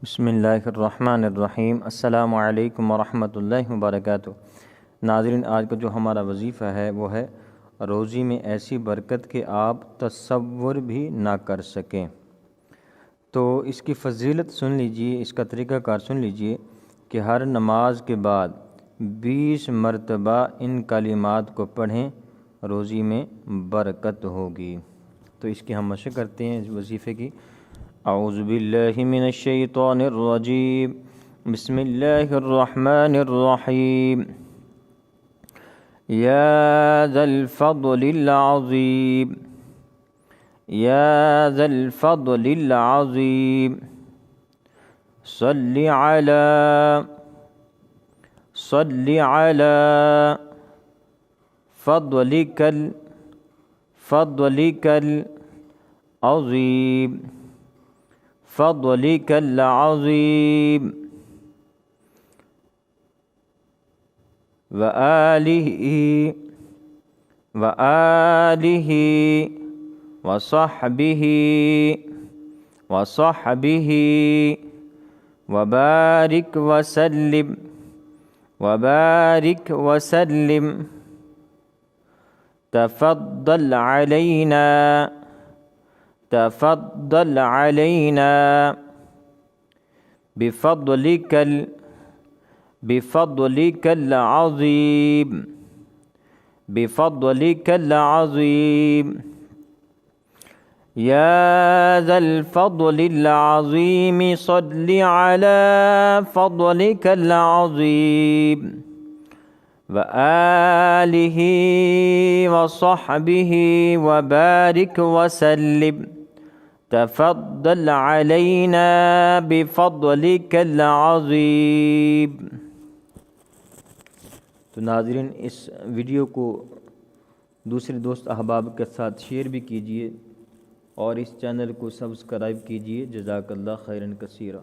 بسم اللہ الرحمن الرحیم۔ السلام علیکم ورحمۃ اللہ وبرکاتہ۔ ناظرین، آج کا جو ہمارا وظیفہ ہے وہ ہے روزی میں ایسی برکت کہ آپ تصور بھی نہ کر سکیں۔ تو اس کی فضیلت سن لیجئے، اس کا طریقہ کار سن لیجئے کہ ہر نماز کے بعد 20 مرتبہ ان کلمات کو پڑھیں، روزی میں برکت ہوگی۔ تو اس کی ہم مشق کرتے ہیں اس وظیفے کی۔ اعوذ باللہ من الشیطان الرجیم، بسم اللہ الرحمن الرحیم۔ یا ذا الفضل العظیم، یا ذا الفضل العظیم، صلی علی فضلک العظیم، فضلک العظیم، وآلہ وصحبہ وبارک وسلم، تفضل علینا بفضلک العظیم، یا ذا الفضل العظیم، صل علی فضلک العظیم، وآلہ وصحبہ وبارک وسلم، تفضل علینا بفضلک العظیم۔ تو ناظرین، اس ویڈیو کو دوسرے دوست احباب کے ساتھ شیئر بھی کیجیے اور اس چینل کو سبسکرائب کیجیے۔ جزاک اللہ خیرا کثیرا۔